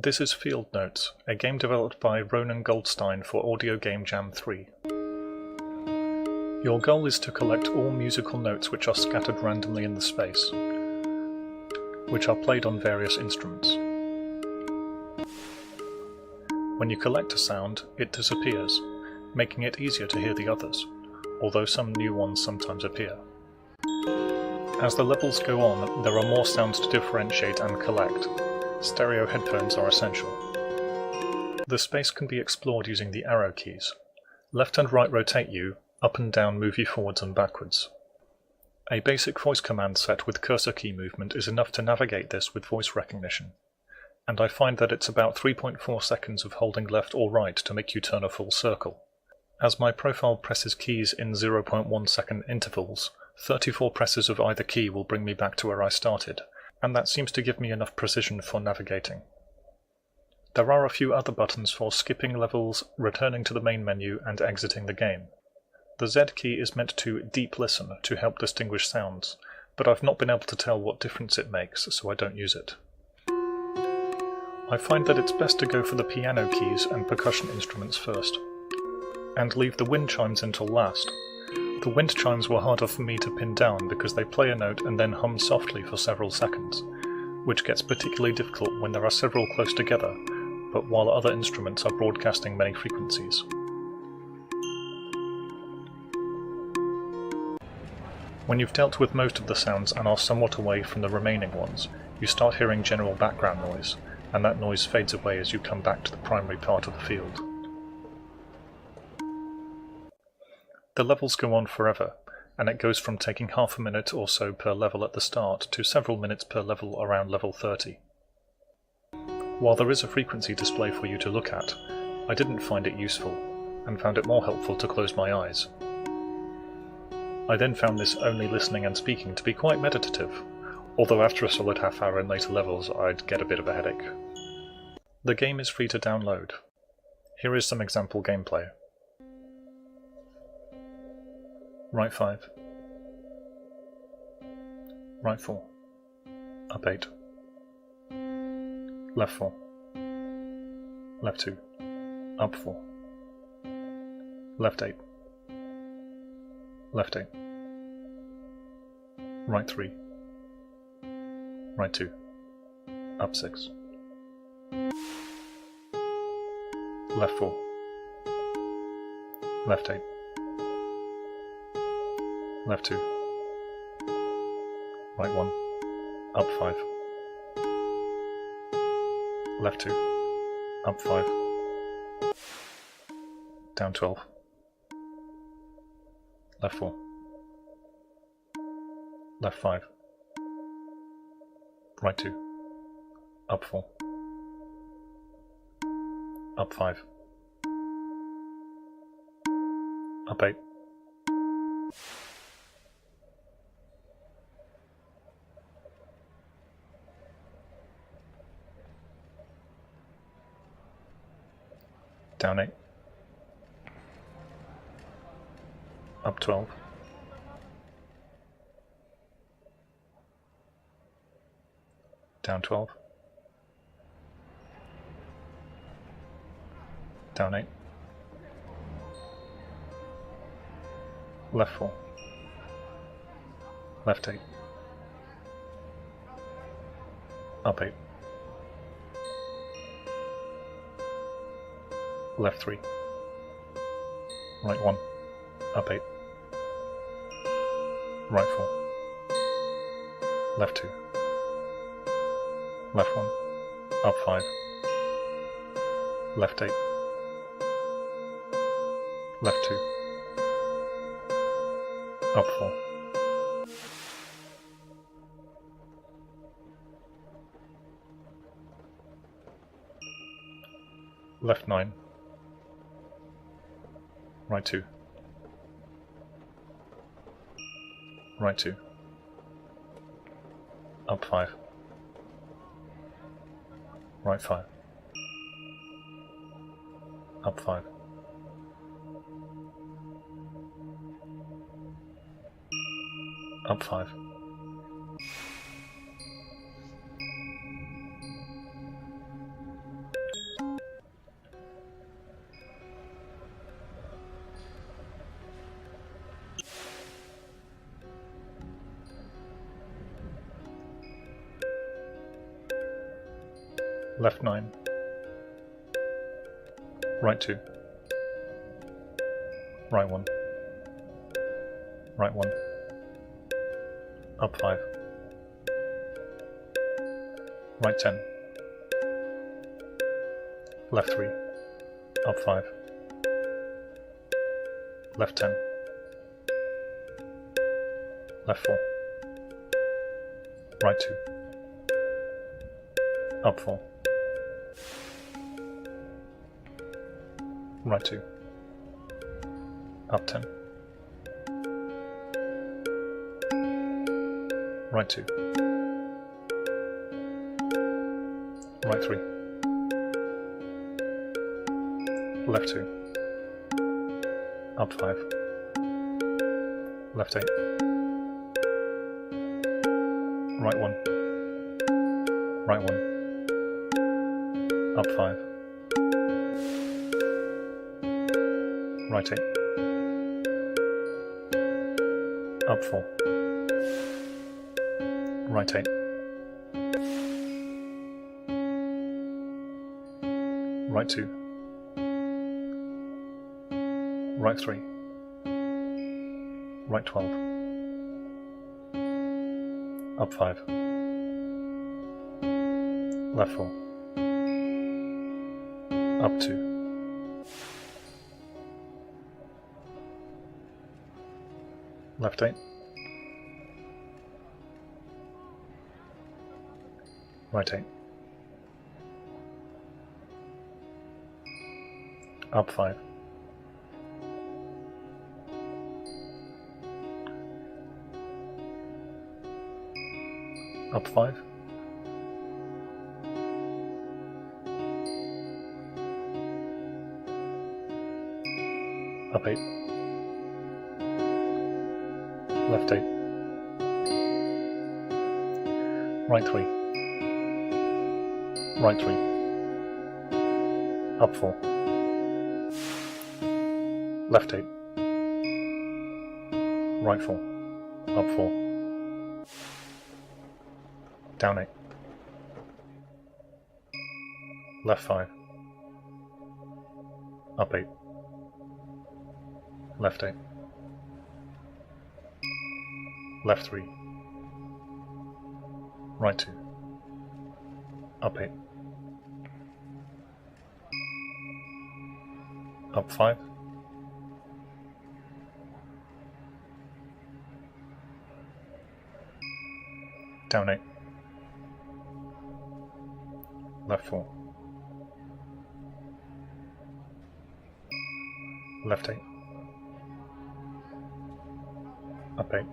This is Field Notes, a game developed by Ronan Goldstein for Audio Game Jam 3. Your goal is to collect all musical notes which are scattered randomly in the space, which are played on various instruments. When you collect a sound, it disappears, making it easier to hear the others, although some new ones sometimes appear. As the levels go on, there are more sounds to differentiate and collect. Stereo headphones are essential. The space can be explored using the arrow keys. Left and right rotate you, up and down move you forwards and backwards. A basic voice command set with cursor key movement is enough to navigate this with voice recognition, and I find that it's about 3.4 seconds of holding left or right to make you turn a full circle. As my profile presses keys in 0.1 second intervals, 34 presses of either key will bring me back to where I started, and that seems to give me enough precision for navigating. There are a few other buttons for skipping levels, returning to the main menu, and exiting the game. The Z key is meant to deep listen to help distinguish sounds, but I've not been able to tell what difference it makes, so I don't use it. I find that it's best to go for the piano keys and percussion instruments first, and leave the wind chimes until last. The wind chimes were harder for me to pin down because they play a note and then hum softly for several seconds, which gets particularly difficult when there are several close together, but while other instruments are broadcasting many frequencies. When you've dealt with most of the sounds and are somewhat away from the remaining ones, you start hearing general background noise, and that noise fades away as you come back to the primary part of the field. The levels go on forever, and it goes from taking half a minute or so per level at the start to several minutes per level around level 30. While there is a frequency display for you to look at, I didn't find it useful, and found it more helpful to close my eyes. I then found this only listening and speaking to be quite meditative, although after a solid half hour in later levels I'd get a bit of a headache. The game is free to download. Here is some example gameplay. Right 5. Right 4. Up 8. Left 4. Left 2. Up 4. Left 8. Left 8. Right 3. Right 2. Up 6. Left 4. Left 8. Left 2. Right 1. Up 5. Left 2. Up 5. Down 12. Left 4. Left 5. Right 2. Up 4. Up 5. Up 8. Down 8. Up 12. Down 12. Down 8. Left 4. Left 8. Up 8. Left 3. Right 1. Up 8. Right 4. Left 2. Left 1. Up 5. Left 8. Left 2. Up 4. Left 9. Right 2. Right 2. Up 5. Right 5. Up 5. Up 5. left 9, right 2, right 1, right 1, up 5, right 10, left 3, up 5, left 10, left 4, right 2, up 4, right 2, up 10, right 2, right 3, left 2, up 5, left 8, right 1, right 1, up 5, right 8, up 4, right 8, right 2, right 3, right 12, up 5, left 4, up 2, left 8, right 8, up 5, up 5, up 8, left 8, right 3, right 3, up 4, left 8, right 4, up 4, down 8, left 5, up 8, left 8, left 3, right 2, up 8, up 5, down 8, left 4, left 8, up 8,